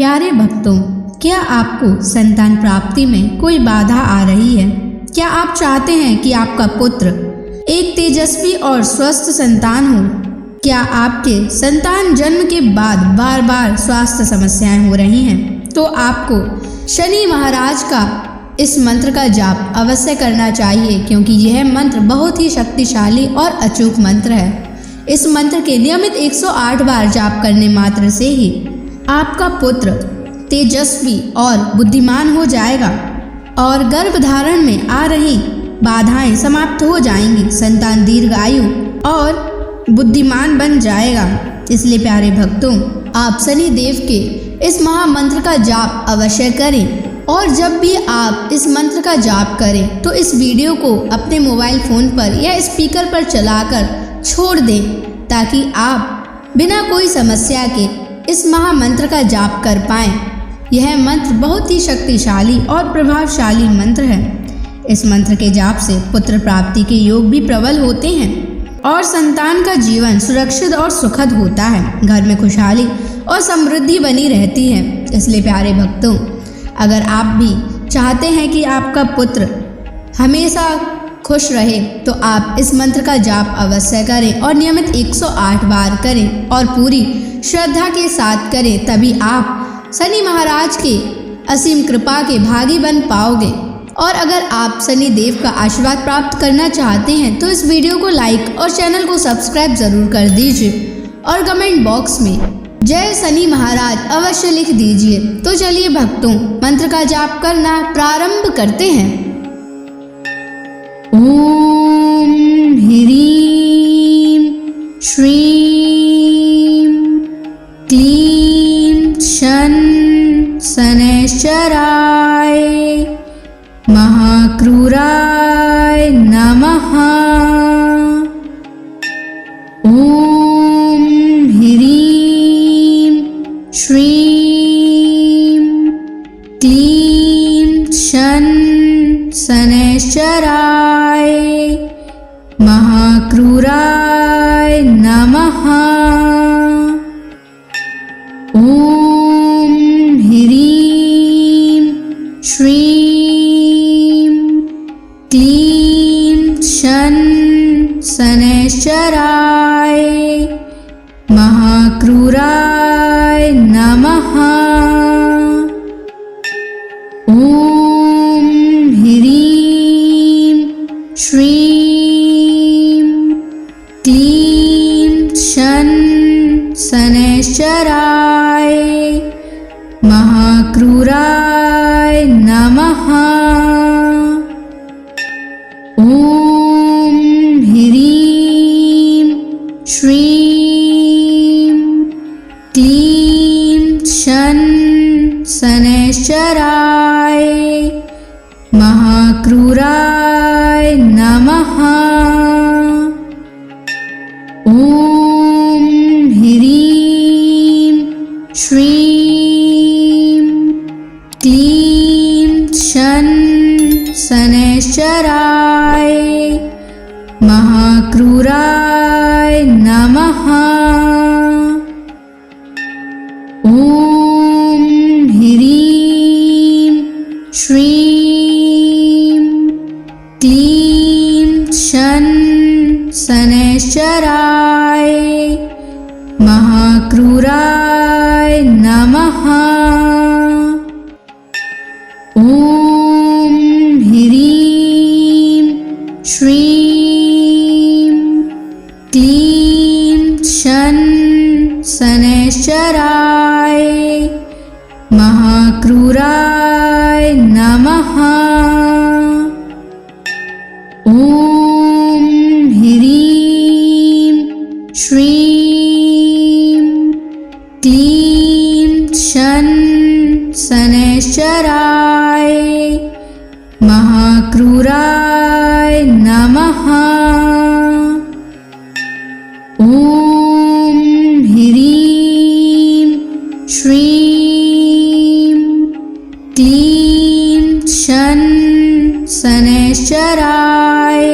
प्यारे भक्तों, क्या आपको संतान प्राप्ति में कोई बाधा आ रही है? क्या आप चाहते हैं कि आपका पुत्र एक तेजस्वी और स्वस्थ संतान हो? क्या आपके संतान जन्म के बाद बार बार स्वास्थ्य समस्याएं हो रही हैं? तो आपको शनि महाराज का इस मंत्र का जाप अवश्य करना चाहिए, क्योंकि यह मंत्र बहुत ही शक्तिशाली और अचूक मंत्र है। इस मंत्र के नियमित 108 बार जाप करने मात्र से ही आपका पुत्र तेजस्वी और बुद्धिमान हो जाएगा और गर्भधारण में आ रही बाधाएं समाप्त हो जाएंगी। संतान दीर्घायु और बुद्धिमान बन जाएगा। इसलिए प्यारे भक्तों, आप शनि देव के इस महामंत्र का जाप अवश्य करें। और जब भी आप इस मंत्र का जाप करें तो इस वीडियो को अपने मोबाइल फोन पर या स्पीकर पर चलाकर छोड़ दें, ताकि आप बिना कोई समस्या के इस महामंत्र का जाप कर पाएं। यह मंत्र बहुत ही शक्तिशाली और प्रभावशाली मंत्र है। इस मंत्र के जाप से पुत्र प्राप्ति के योग भी प्रबल होते हैं और संतान का जीवन सुरक्षित और सुखद होता है। घर में खुशहाली और समृद्धि बनी रहती है। इसलिए प्यारे भक्तों, अगर आप भी चाहते हैं कि आपका पुत्र हमेशा खुश रहे, तो आप इस मंत्र का जाप अवश्य करें और नियमित 108 बार करें और पूरी श्रद्धा के साथ करें। तभी आप शनि महाराज के असीम कृपा के भागी बन पाओगे। और अगर आप शनि देव का आशीर्वाद प्राप्त करना चाहते हैं तो इस वीडियो को लाइक और चैनल को सब्सक्राइब जरूर कर दीजिए और कमेंट बॉक्स में जय शनि महाराज अवश्य लिख दीजिए। तो चलिए भक्तों, मंत्र का जाप करना प्रारंभ करते हैं। ओम ह्रीं श्रीं क्लीं शन शनैश्चराय महाक्रूराय नमः। ओम ह्रीं श्रीं क्लीं शन शनैश्चराय महाक्रूराय नमः। ओम ह्रीं श्रीं क्लीं शन शनैश्चराय महाक्रूराय नमः। ओम ह्रीं श्रीं क्लीं शन शनैश्चराय महाक्रूराय नमः। ओम ह्रीं श्रीं क्लीं शन शनैश्चराय महाक्रूराय नमः। ओम ह्रीं श्रीं क्लीं शन शनैश्चराय महाक्रूराय नमः। ओम ह्रीं श्रीं क्लीं शन शनैश्चराय महाक्रूराय नमः। ओम ह्रीं श्रीं क्लीं शन शनैश्चराय महाक्रूराय नमः। ओम ह्रीं श्रीं क्लीं शन शनैश्चराय महाक्रूराय नमः। ओम ह्रीं श्रीं क्लीं शन शनैश्चराय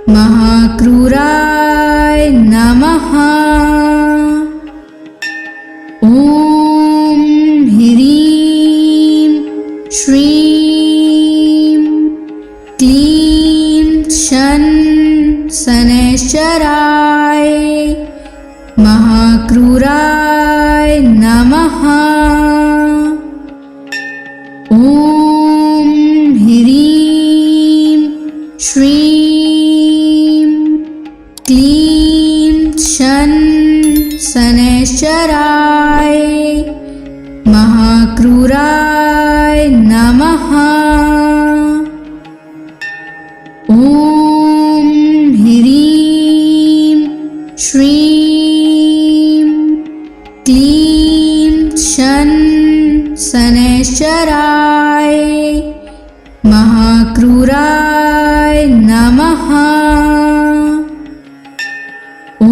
महाक्रूराय नमः। ओम शनैश्चराय महाक्रूराय नमः। ॐ ह्रीं श्रीं क्लीं शनैश्चराय महाक्रूराय नमः। ॐ ह्रीं श्रीं क्लीं शनैश्चराय महाक्रूराय नमः। ॐ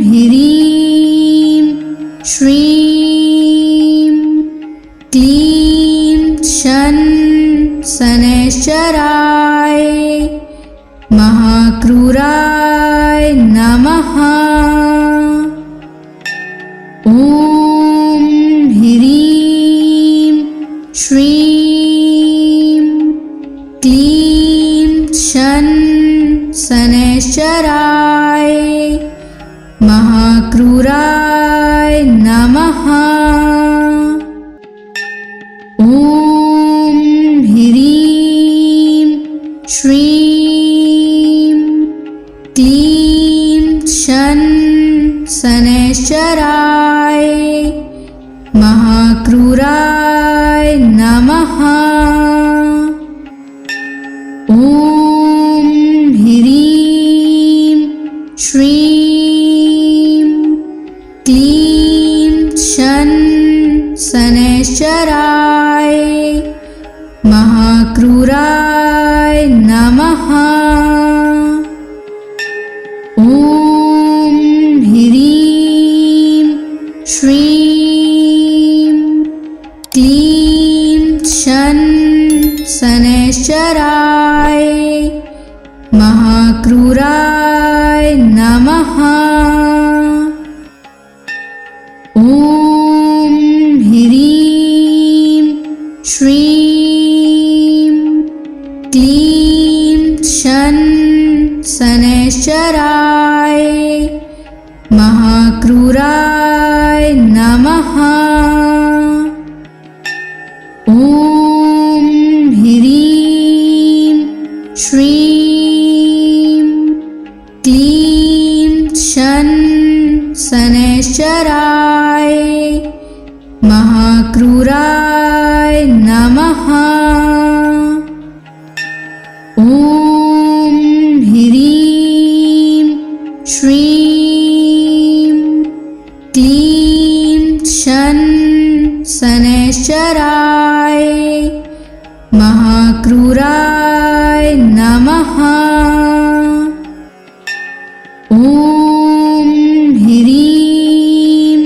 ह्रीं श्रीं क्लीं शनैश्चराय महाक्रूराय नमः। ॐ ह्रीं श्रीं क्लीं शनैश्चराय महाक्रूराय नमः। ॐ ह्रीं श्रीं क्लीं शनैश्चराय महाक्रूराय नमः। ॐ ह्रीं श्रीं क्लीं शनैश्चराय महाक्रूराय नमः। ॐ ह्रीं श्रीं क्लीं शनैश्चराय महाक्रूराय नमः। ॐ ह्रीं श्रीं क्लीं शनैश्चराय महाक्रूराय नमः। ॐ ह्रीं श्रीं क्लीं शनैश्चराय महाक्रूराय नमः। ॐ ह्रीं श्रीं क्लीं शनैश्चराय महाक्रूराय नमः। ॐ ह्रीं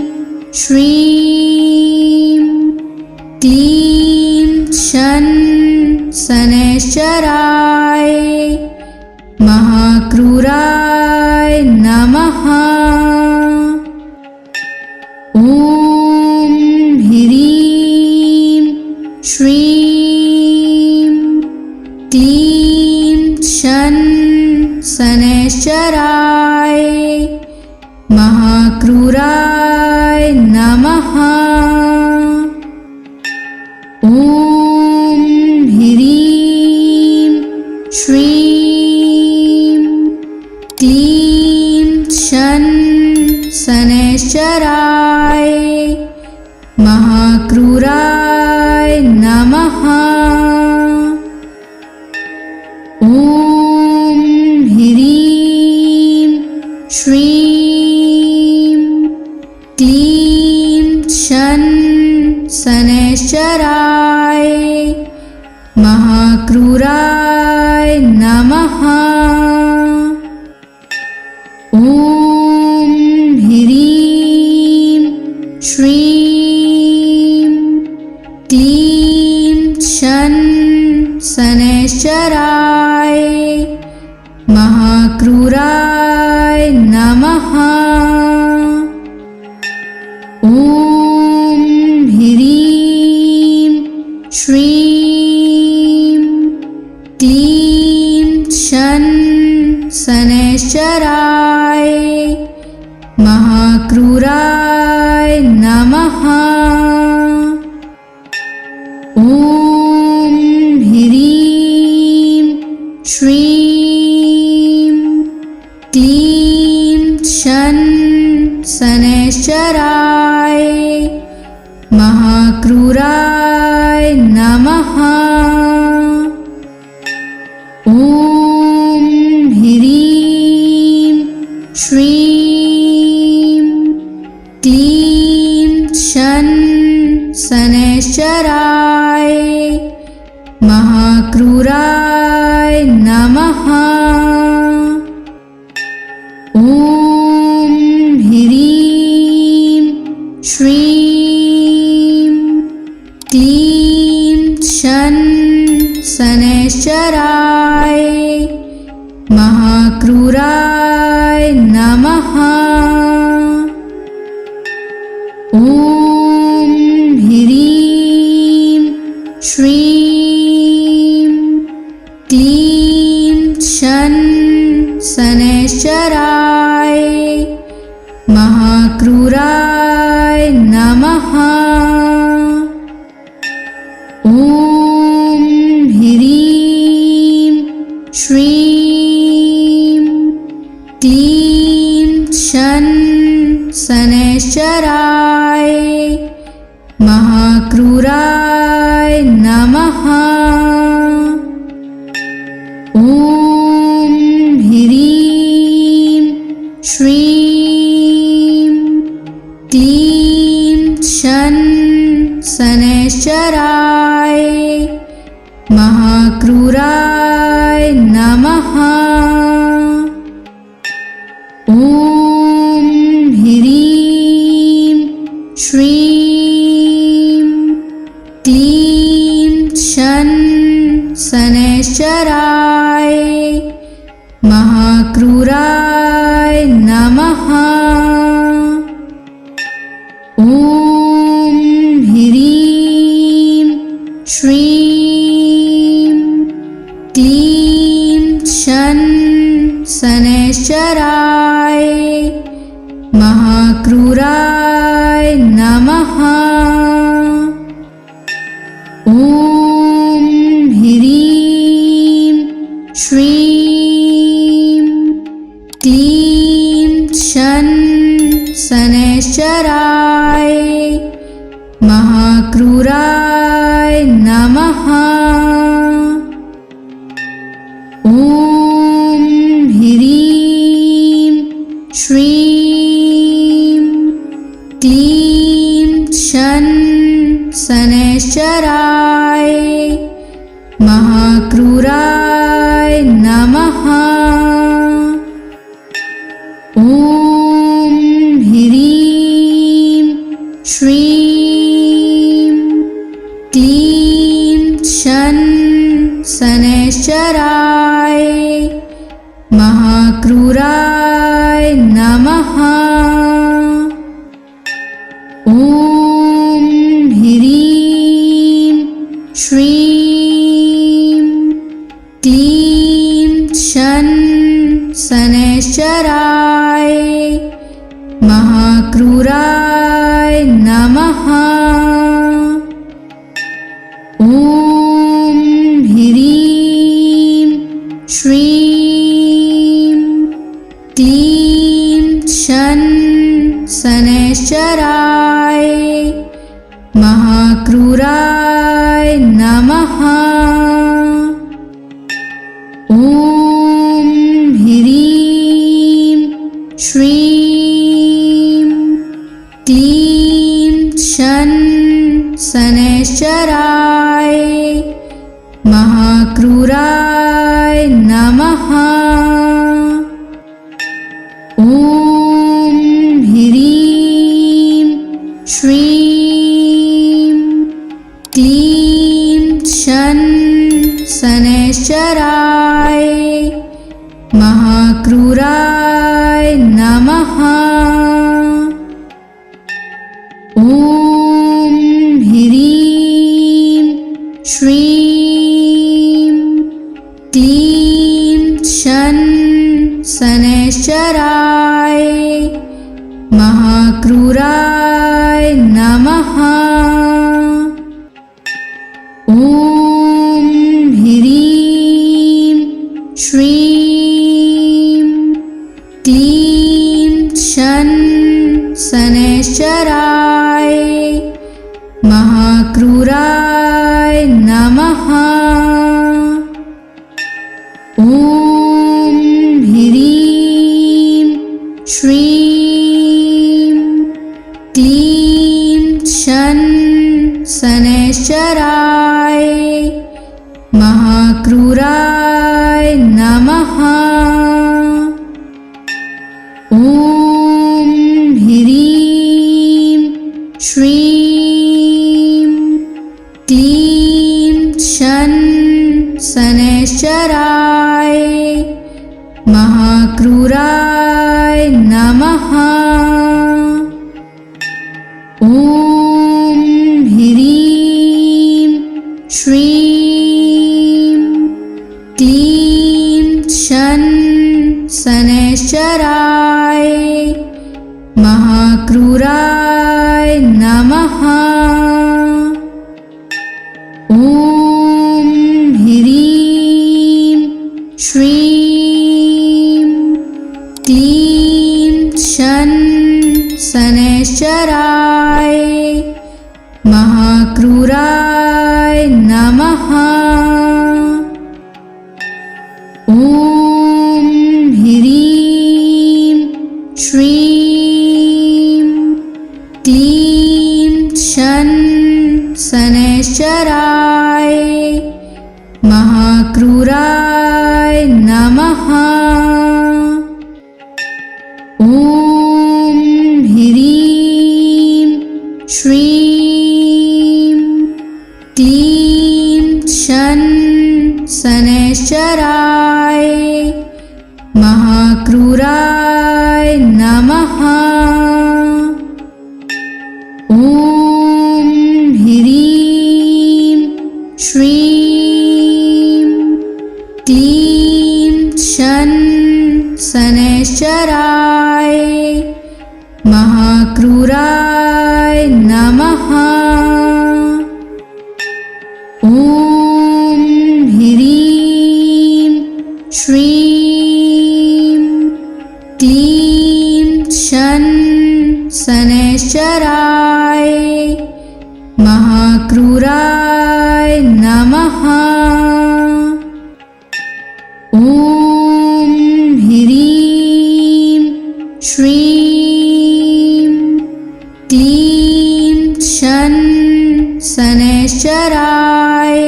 श्रीं क्लीं शनैश्चराय महाक्रूराय नमः। ॐ ह्रीं श्रीं क्लीं शनैश्चराय महाक्रूराय नमः। ॐ ह्रीं श्रीं क्लीं शनैश्चराय महाक्रूराय नमः। ॐ ह्रीं श्रीं क्लीं शनैश्चराय महाक्रूराय नमः। ॐ ह्रीं श्रीं क्लीं शनैश्चराय महाक्रूराय नमः। ॐ ह्रीं श्रीं क्लीं शनैश्चराय महाक्रूराय नमः। ॐ ह्रीं श्रीं क्लीं शन शनैश्चराय महाक्रूराय नमः। ॐ ह्रीं श्रीं क्लीं शन शनैश्चराय महाक्रूराय नमः। ॐ ह्रीं श्रीं क्लीं शन शनैश्चराय महाक्रूराय नमः। ॐ ह्रीं श्रीं क्लीं शन शनैश्चराय महाक्रूराय नमः। ॐ ह्रीं श्रीं क्लीं शन शनैश्चराय महाक्रूराय नमः। ॐ ह्रीं श्रीं क्लीं शन शनैश्चराय महाक्रूराय नमः। ॐ ह्रीं श्रीं क्लीं शन शनैश्चराय महाक्रूराय नमः। ॐ ह्रीं श्रीं क्लीं शन शनैश्चराय महाक्रूराय नमः। ॐ ह्रीं श्रीं क्लीं शन शनैश्चराय महाक्रूराय नमः। ॐ ह्रीं श्रीं क्लीं शन शनैश्चराय महाक्रूराय नमः। ॐ ह्रीं श्रीं क्लीं शन शनैश्चराय महाक्रूराय नमः। ॐ ह्रीं श्रीं क्लीं शन शनैश्चराय महाक्रूराय नमः। ॐ ह्रीं श्रीं क्लीं शन शनैश्चराय महाक्रूराय नमः। ॐ ह्रीं श्रीं क्लीं शन शनैश्चराय महाक्रूराय नमः। ॐ ह्रीं श्रीं क्लीं शन शनैश्चराय महाक्रूराय नमः। ॐ ह्रीं श्रीं क्लीं शन क्लीं शन शनैश्चराय महाक्रूराय नमः। ॐ ह्रीं श्रीं क्लीं शन शनैश्चराय महाक्रूराय नमः। ॐ ह्रीं श्रीं क्लीं शन शनैश्चराय महाक्रूराय नमः। ॐ ह्रीं श्रीं क्लीं शन शनैश्चराय महाक्रूराय नमः। ॐ ह्रीं श्रीं क्लीं शन शनैश्चराय महाक्रूराय नमः। ॐ ह्रीं श्रीं क्लीं शन शनैश्चराय महाक्रूराय नमः। ॐ ह्रीं श्रीं क्लीं शन शनैश्चराय महाक्रूराय नमः। ॐ ह्रीं श्रीं क्लीं शन शनैश्चराय महाक्रूराय नमः। ॐ ह्रीं श्रीं क्लीं शन शनैश्चराय महाक्रूराय नमः। ॐ ह्रीं श्रीं क्लीं शन शनैश्चराय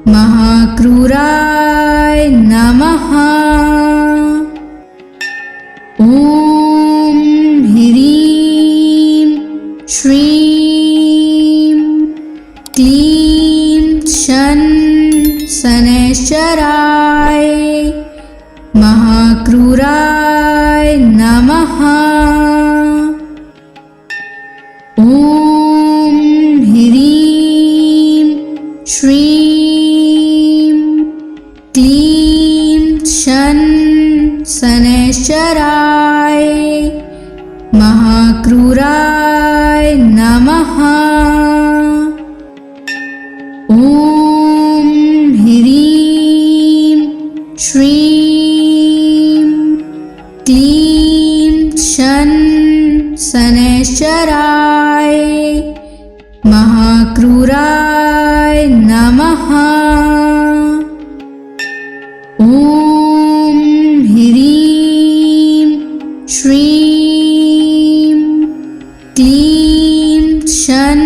महाक्रूराय नमः। ॐ ह्रीं श्रीं क्लीं शन शनैश्चराय महाक्रूराय नमः। ॐ ह्रीं श्रीं क्लीं शन शनैश्चराय महाक्रूराय नमः। ॐ ह्रीं श्रीं क्लीं शन शनैश्चराय महाक्रूराय नमः। ॐ ह्रीं श्रीं क्लीं शन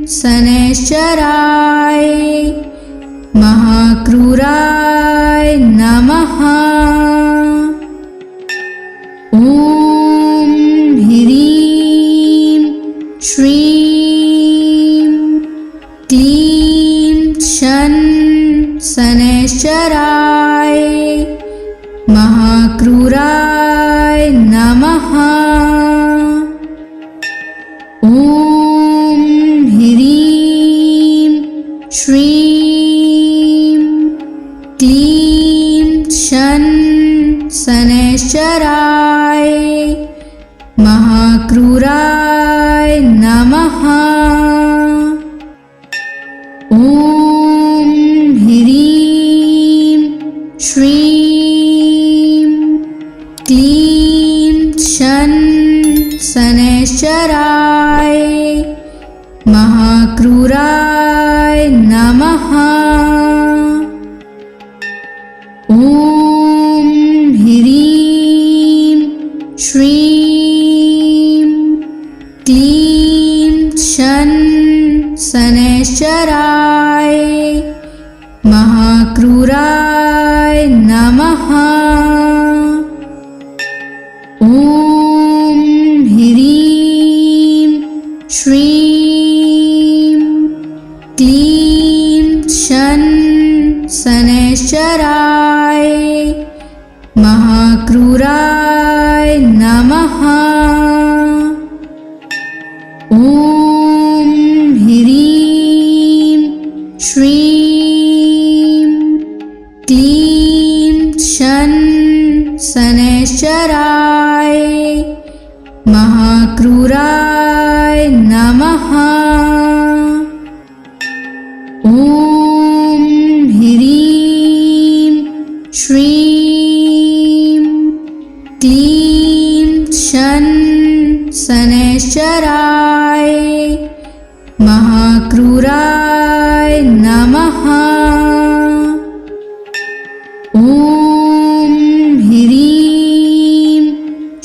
शनैश्चराय महाक्रूराय नमः। ॐ ह्रीं श्रीं क्लीं शन शनैश्चराय महाक्रूराय नमः। ॐ ह्रीं श्रीं क्लीं शन शनैश्चराय महाक्रूराय नमः। ॐ ह्रीं श्रीं क्लीं शन शनैश्चराय महाक्रूराय नमः। ॐ ह्रीं श्रीं क्लीं शन शनैश्चराय महाक्रूराय नमः। ॐ ह्रीं श्रीं क्लीं शन शनैश्चराय महाक्रूराय नमः। ॐ ह्रीं श्रीं क्लीं शन शनैश्चराय महाक्रूराय नमः। ॐ ह्रीं श्रीं क्लीं शन शनैश्चराय महाक्रूराय नमः। ॐ ह्रीं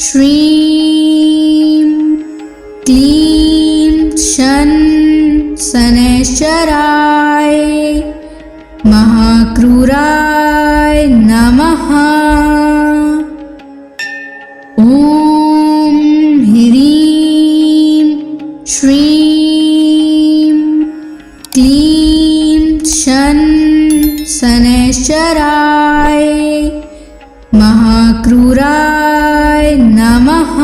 श्रीं क्लीं शन शनैश्चराय महाक्रूराय नमः। ॐ ह्रीं श्रीं क्लीं शन शनैश्चराय महाक्रूराय नमः।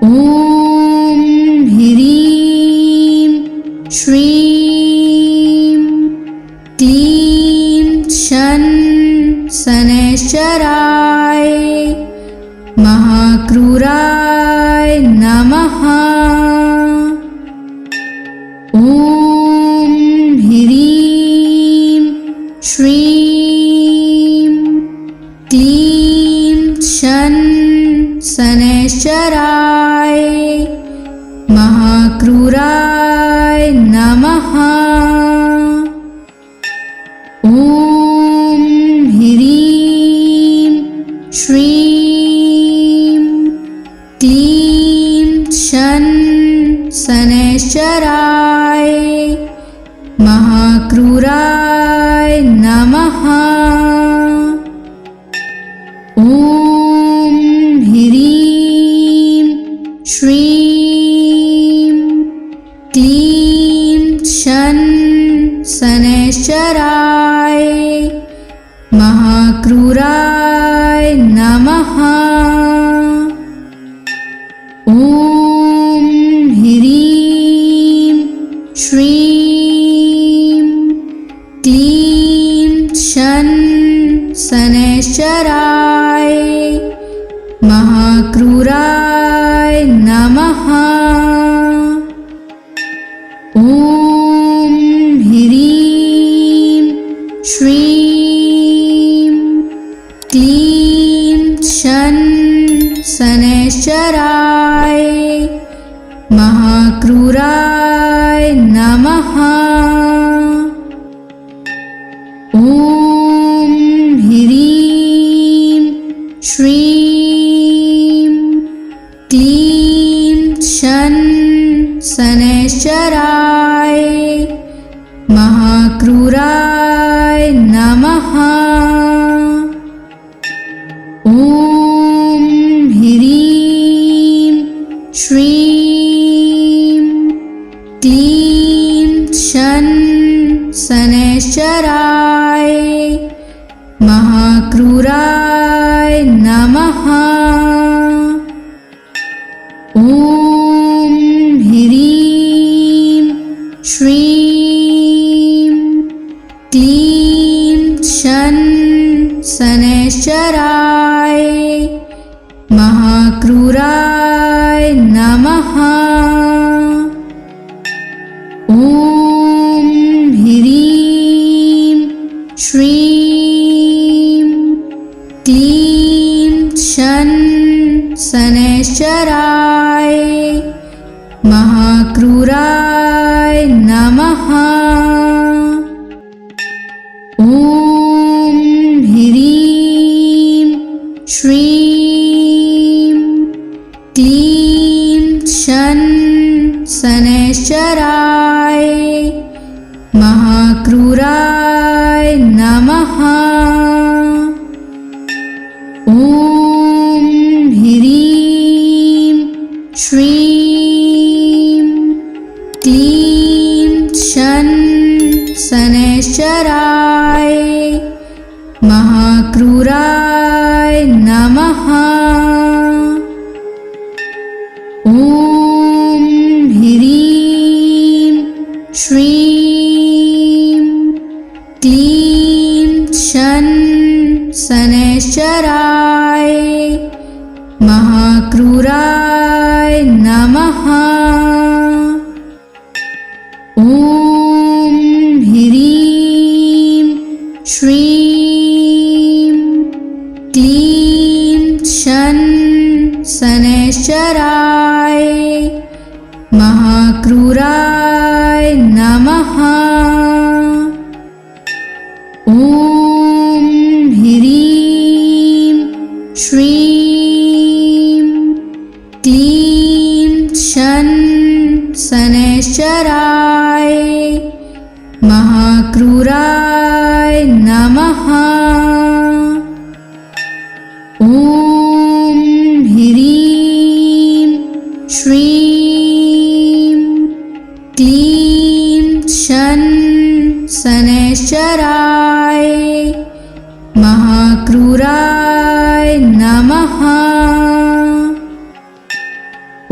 ॐ ह्रीं श्रीं क्लीं शन शनैश्चराय महाक्रूराय नमः। ॐ ह्रीं श्रीं क्लीं शन शनैश्चराय महाक्रूराय नमः। ॐ ह्रीं श्रीं क्लीं शन शनैश्चराय महाक्रूराय नमः। ॐ ह्रीं श्रीं क्लीं शन शनैश्चराय महाक्रूराय नमः। ॐ ह्रीं श्रीं क्लीं शन शनैश्चराय महाक्रूराय नमः। ॐ ह्रीं श्रीं क्लीं शन शनैश्चराय महाक्रूराय नमः। ॐ ह्रीं श्रीं क्लीं शन शनैश्चराय महाक्रूराय नमः। ॐ ह्रीं श्रीं क्लीं शन शनैश्चराय महाक्रूराय नमः। ॐ ह्रीं श्रीं क्लीं शन शनैश्चराय महाक्रूराय नमः। ॐ ह्रीं श्रीं क्लीं शन शनैश्चराय महाक्रूराय नमः। ॐ ह्रीं श्रीं क्लीं शन शनैश्चराय महाक्रूराय नमः। ॐ ह्रीं श्रीं क्लीं शन शनैश्चराय महाक्रूराय नमः। ॐ ह्रीं श्रीं क्लीं शन शनैश्चराय महाक्रूराय नमः। ॐ ह्रीं श्रीं क्लीं शन शनैश्चराय महाक्रूराय नमः। ॐ ह्रीं श्रीं क्लीं शन शनैश्चराय महाक्रूराय नमः। ॐ ह्रीं श्रीं क्लीं शन शनैश्चराय महाक्रूराय नमः।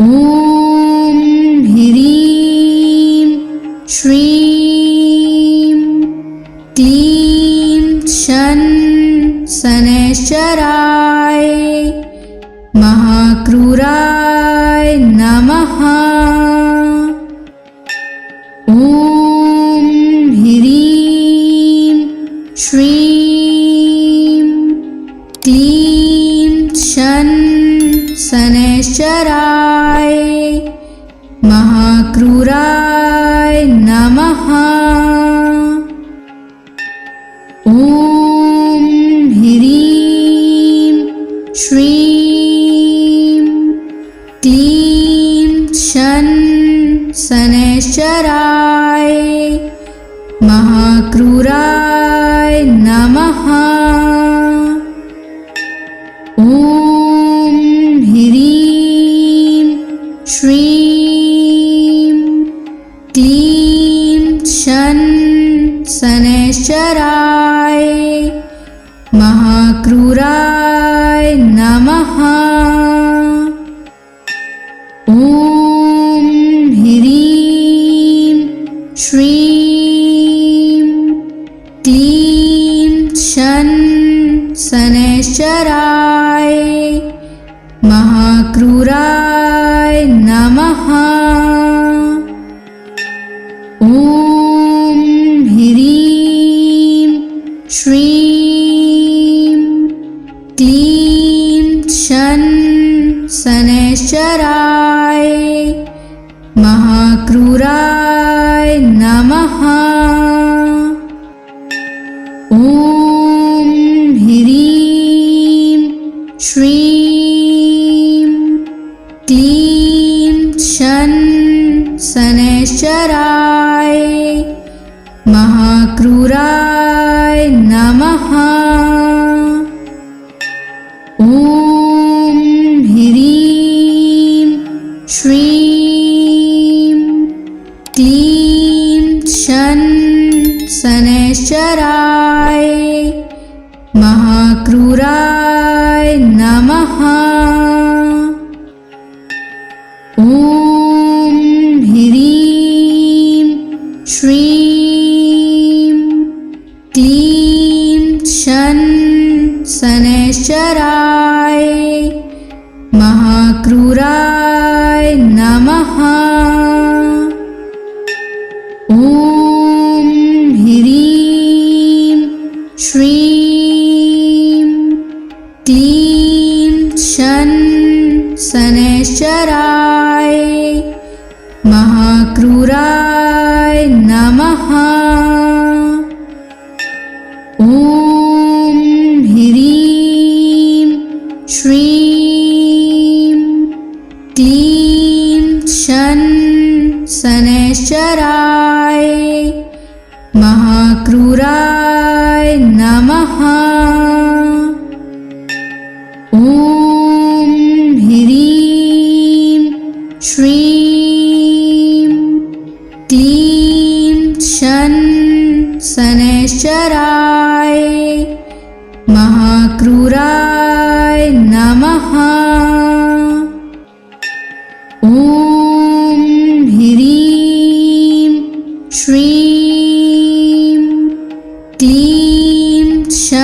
ॐ ह्रीं श्रीं क्लीं शन शनैश्चराय महाक्रूराय नमः। ॐ ह्रीं श्रीं क्लीं शन शनैश्चराय महाक्रूराय नमः। ॐ ह्रीं श्रीं क्लीं शन शनैश्चराय महाक्रूराय नमः। ॐ ह्रीं श्रीं क्लीं शन शनैश्चराय महाक्रूराय नमः। ॐ ह्रीं श्रीं क्लीं शन शनैश्चराय महाक्रूराय नमः। ॐ ह्रीं श्रीं क्लीं शन शनैश्चराय महाक्रूराय नमः। ॐ ह्रीं श्रीं क्लीं शन शनैश्चराय महाक्रूराय नमः। ॐ ह्रीं श्रीं क्लीं शन शनैश्चराय महाक्रूराय नमः। ॐ ह्रीं श्रीं क्लीं शन शनैश्चराय महाक्रूराय नमः। ॐ ह्रीं श्रीं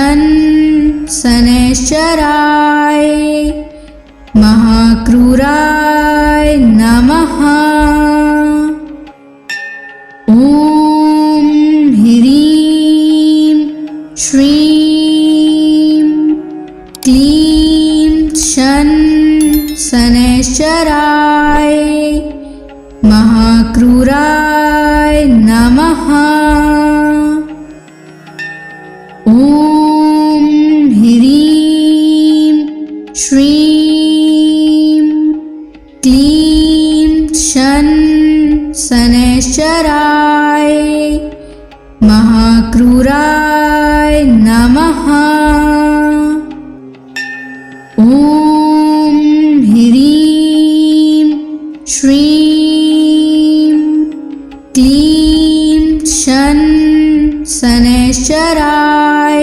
शन शनैश्चराय महाक्रूराय नमः। ॐ ह्रीं श्रीं क्लीं शन शनैश्चराय महाक्रूराय नमः। ॐ ह्रीं श्रीं क्लीं शन शनैश्चराय महाक्रूराय नमः। ॐ ह्रीं श्रीं क्लीं शन शनैश्चराय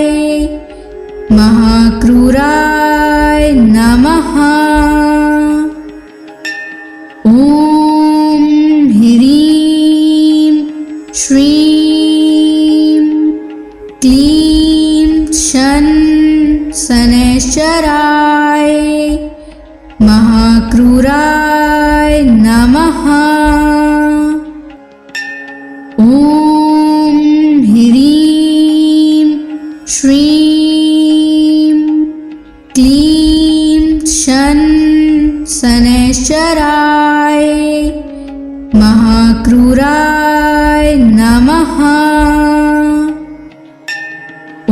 महाक्रूराय नमः। ॐ ह्रीं श्रीं क्लीं शन शनैश्चराय महाक्रूराय नमः। ॐ ह्रीं श्रीं क्लीं शन शनैश्चराय महाक्रूराय नमः। ॐ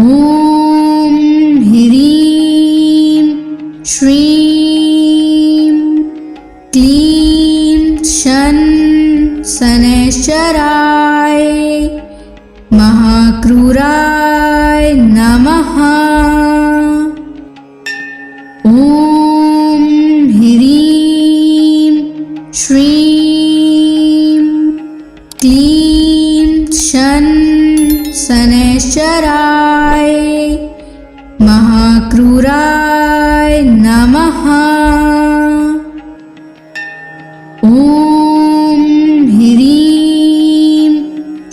ह्रीं श्रीं क्लीं शन शनैश्चराय महाक्रूराय नमः। ॐ ह्रीं श्रीं क्लीं शन शनैश्चराय महाक्रूराय नमः। ॐ ह्रीं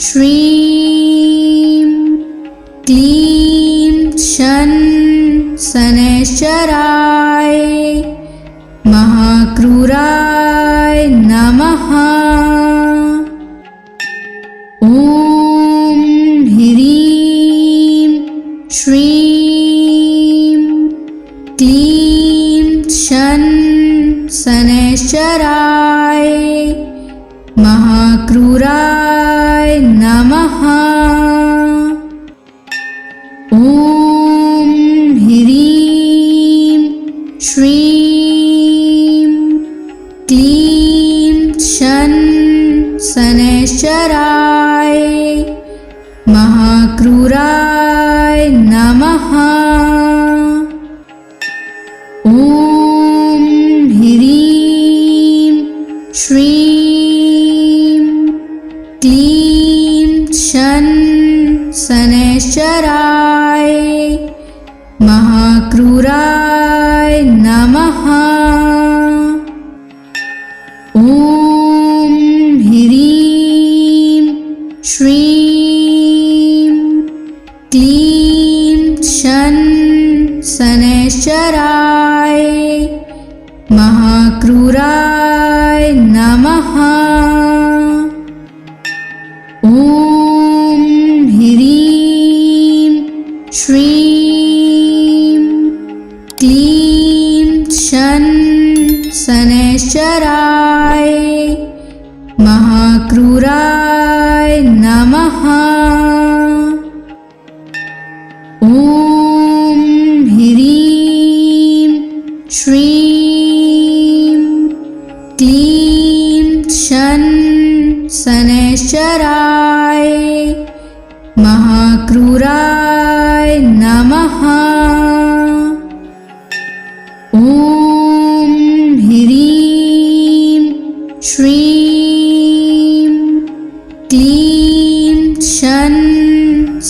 श्रीं क्लीं शन शनैश्चराय महाक्रूराय नमः। ॐ ह्रीं श्रीं क्लीं शन शनैश्चराय महाक्रूराय नमः। ॐ ह्रीं श्रीं क्लीं शन शनैश्चराय महाक्रूराय नमः। ॐ ह्रीं श्रीं क्लीं शन शनैश्चराय महाक्रूराय नमः। ॐ ह्रीं श्रीं क्लीं शन शनैश्चराय महाक्रूराय नमः। ॐ ह्रीं श्रीं क्लीं शन शनैश्चराय महाक्रूराय नमः। ॐ ह्रीं श्रीं क्लीं शन शनैश्चराय महाक्रूराय नमः। ॐ ह्रीं श्रीं क्लीं शन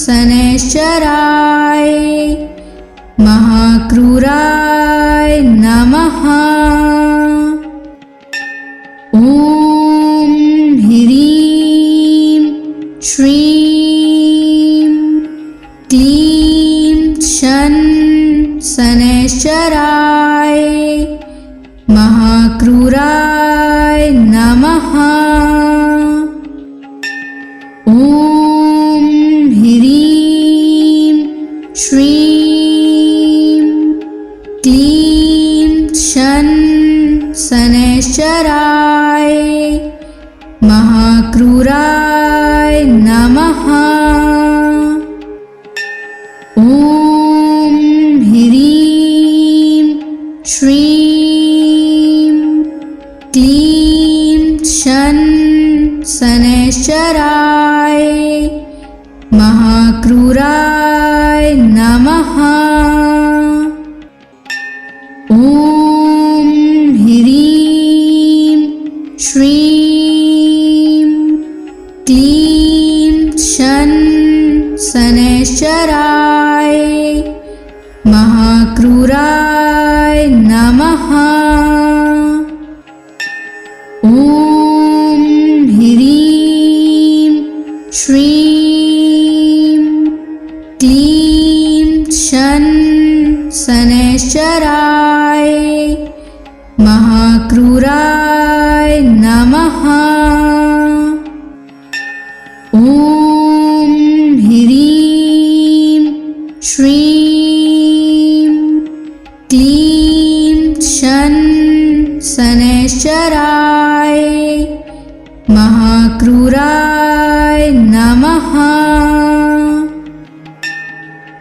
शनैश्चराय महाक्रूराय नमः। ॐ ह्रीं श्रीं क्लीं शन शनैश्चराय महाक्रूराय नमः। ॐ ह्रीं श्रीं क्लीं शन शनैश्चराय महाक्रूराय नमः। ॐ ह्रीं श्रीं क्लीं शन शनैश्चराय महाक्रूराय नमः। ॐ ह्रीं श्रीं क्लीं शन शनैश्चराय महाक्रूराय नमः। ॐ ह्रीं श्रीं क्लीं शन शनैश्चराय महाक्रूराय नमः। ॐ ह्रीं श्रीं क्लीं शन शनैश्चराय महाक्रूराय नमः।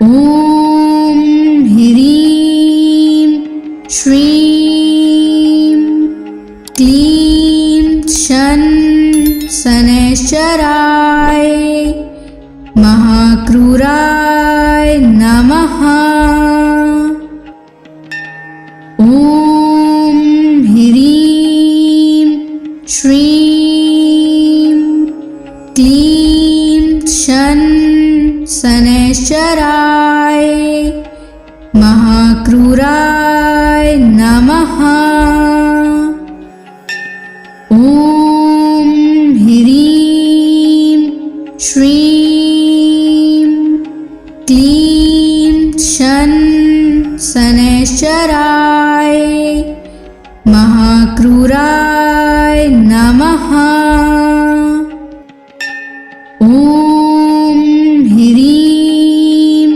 ॐ ह्रीं श्रीं क्लीं शन शनैश्चराय महाक्रूराय नमः। ॐ ह्रीं श्रीं क्लीं शन शनैश्चराय महाक्रूराय नमः। ॐ ह्रीं श्रीं क्लीं शन शनैश्चराय महाक्रूराय नमः। ॐ ह्रीं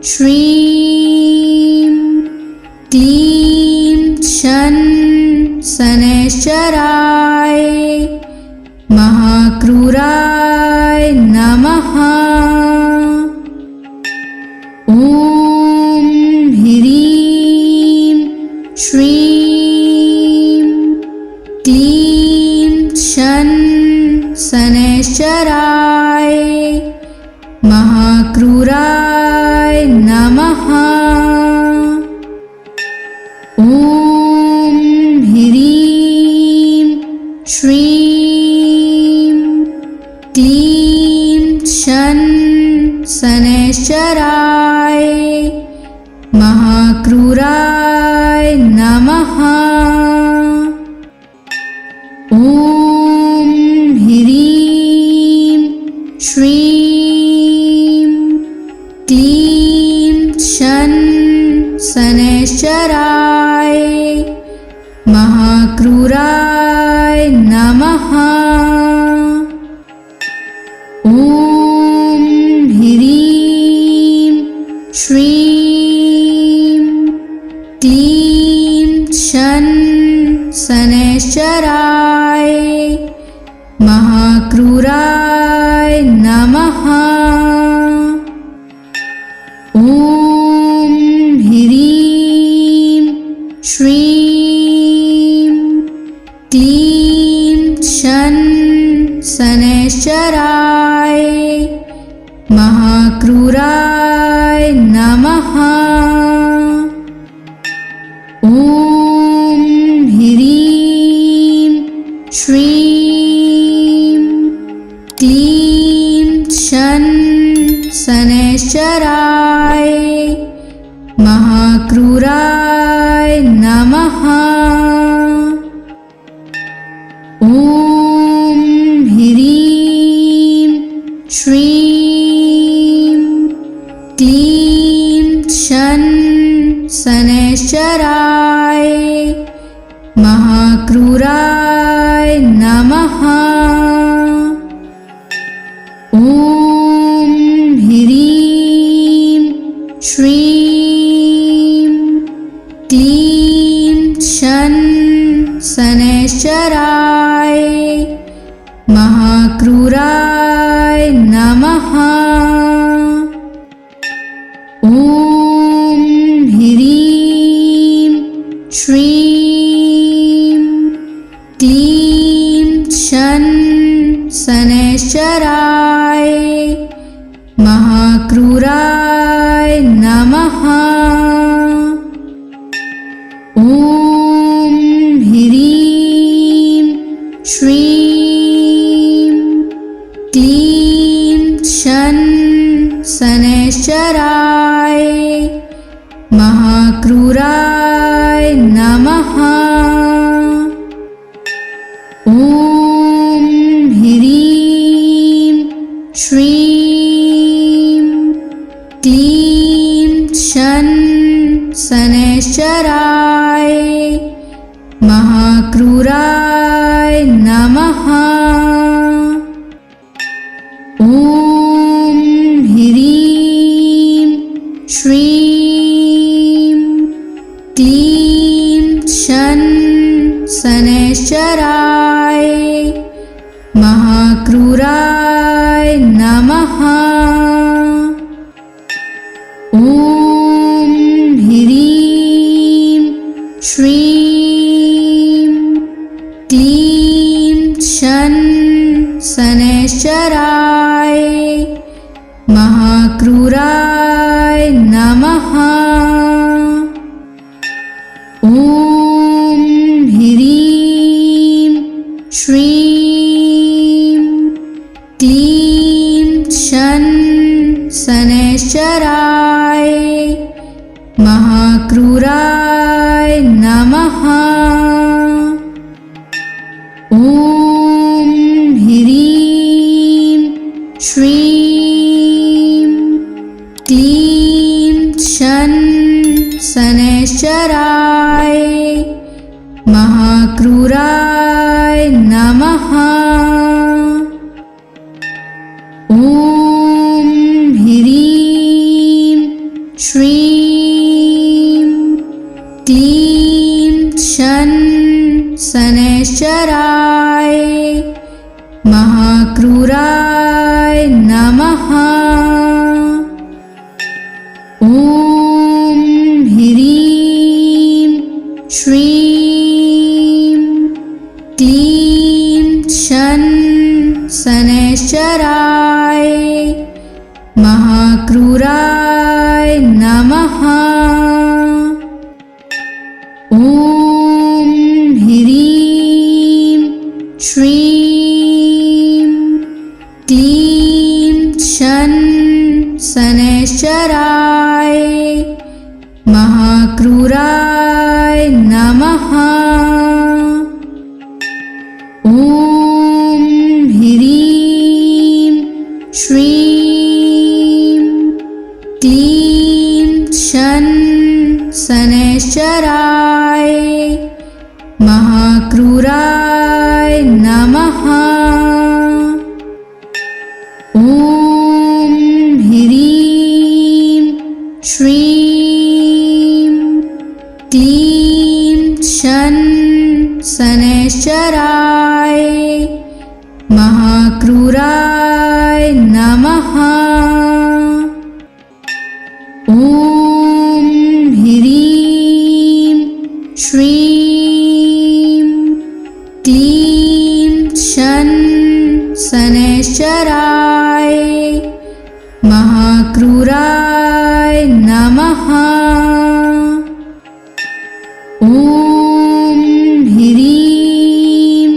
श्रीं क्लीं शन शनैश्चराय महाक्रूराय नमः। ॐ ह्रीं श्रीं क्लीं शन शनैश्चराय महाक्रूराय नमः। ॐ ह्रीं श्रीं क्लीं शन शनैश्चराय महाक्रूराय नमः। ॐ ह्रीं श्रीं क्लीं शन शनैश्चराय महाक्रूराय नमः। ॐ ह्रीं श्रीं क्लीं शन शनैश्चराय महाक्रूराय नमः। ॐ ह्रीं श्रीं क्लीं शन शनैश्चराय महाक्रूराय नमः। ॐ ह्रीं श्रीं क्लीं शन शनैश्चराय महाक्रूराय नमः। ॐ ह्रीं श्रीं क्लीं शनैश्चराय महाक्रूराय नमः। ॐ ह्रीं श्रीं क्लीं शनैश्चराय महाक्रूराय नमः। ॐ ह्रीं श्रीं क्लीं शनैश्चराय महाक्रूराय नमः। ॐ ह्रीं श्रीं क्लीं शनैश्चराय महाक्रूराय नमः। ॐ ह्रीं श्रीं क्लीं शनैश्चराय महाक्रूराय नमः। ॐ ह्रीं श्रीं क्लीं शनैश्चराय महाक्रूराय नमः। ॐ ह्रीं श्रीं क्लीं शनैश्चराय महाक्रूराय नमः। ॐ ह्रीं श्रीं क्लीं शनैश्चराय महाक्रूराय नमः। ॐ ह्रीं श्रीं क्लीं शनैश्चराय महाक्रूराय नमः। ॐ ह्रीं श्रीं क्लीं शनैश्चराय महाक्रूराय नमः। ॐ ह्रीं श्रीं क्लीं शनैश्चराय महाक्रूराय नमः। ॐ ह्रीं श्रीं क्लीं शनैश्चराय महाक्रूराय नमः। ॐ ह्रीं श्रीं क्लीं शनैश्चराय महाक्रूराय नमः। ॐ ह्रीं श्रीं क्लीं शनैश्चराय महाक्रूराय नमः। ॐ ह्रीं श्रीं क्लीं शनैश्चराय महाक्रूराय नमः। ॐ ह्रीं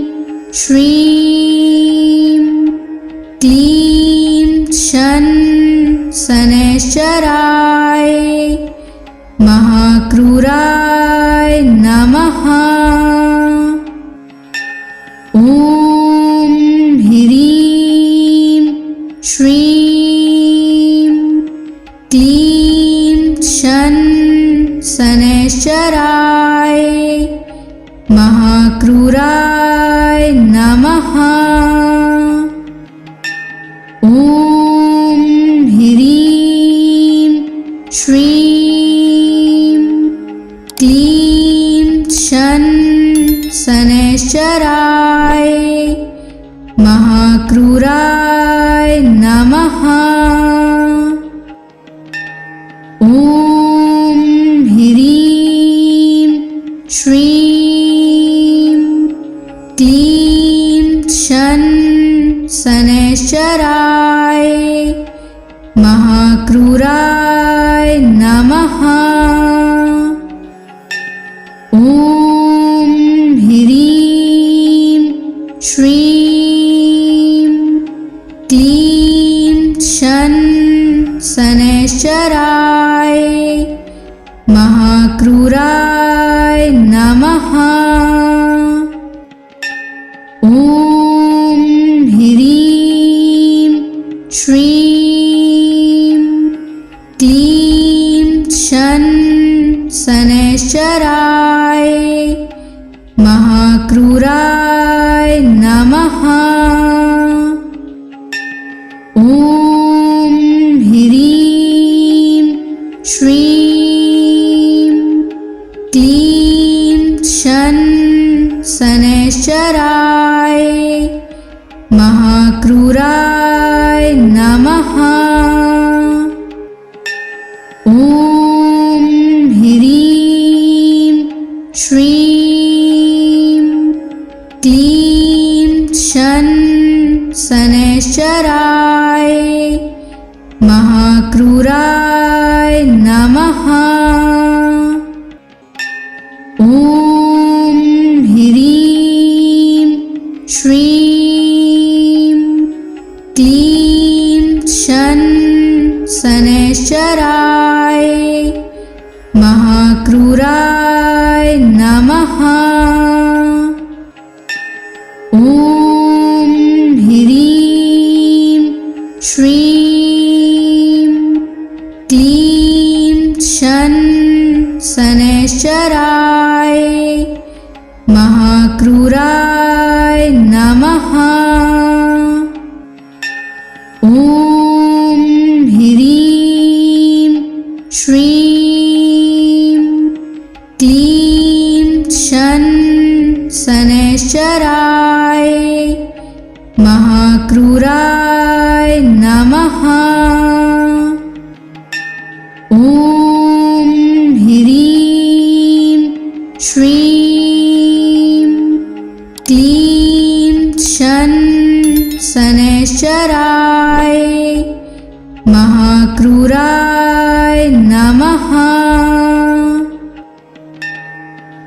श्रीं क्लीं शनैश्चराय महाक्रूराय नमः। ॐ ह्रीं श्रीं क्लीं शनैश्चराय महाक्रूराय नमः। ॐ ह्रीं श्रीं क्लीं शनैश्चराय महाक्रूराय नमः। ॐ ह्रीं श्रीं क्लीं शनैश्चराय महाक्रूराय नमः। ॐ ह्रीं श्रीं क्लीं शनैश्चराय महाक्रूराय नमः। ॐ ह्रीं श्रीं क्लीं शनैश्चराय महाक्रूराय नमः। ॐ ह्रीं श्रीं क्लीं शनैश्चराय महाक्रूराय नमः। ॐ ह्रीं श्रीं क्लीं शनैश्चराय महाक्रूराय नमः। ॐ ह्रीं श्रीं क्लीं शनैश्चराय महाक्रूराय नमः। ॐ ह्रीं श्रीं क्लीं शनैश्चराय महाक्रूराय नमः। ॐ ह्रीं श्रीं क्लीं शनैश्चराय महाक्रूराय नमः। ॐ ह्रीं श्रीं क्लीं शनैश्चराय महाक्रूराय नमः।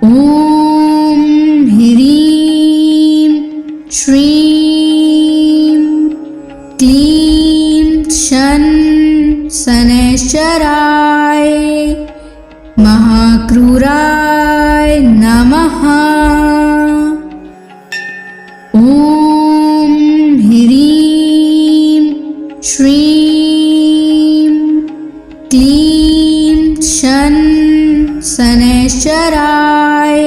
ॐ ह्रीं श्रीं क्लीं शनैश्चराय महाक्रूराय नमः। ॐ ह्रीं श्रीं क्लीं शनैश्चराय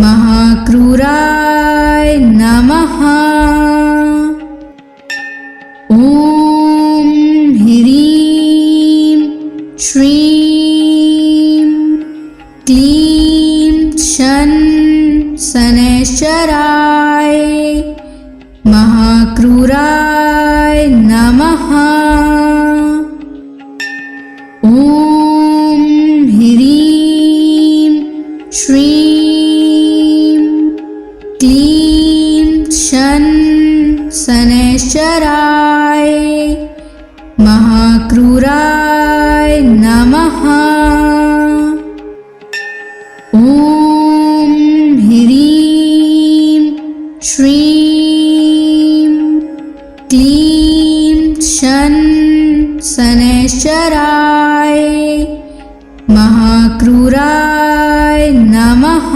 महाक्रूराय नमः। ॐ ह्रीं श्रीं क्लीं शनैश्चराय महाक्रूराय नमः। ॐ ह्रीं श्रीं क्लीं शनैश्चराय महाक्रूराय नमः। ॐ ह्रीं श्रीं क्लीं शनैश्चराय महाक्रूराय नमः।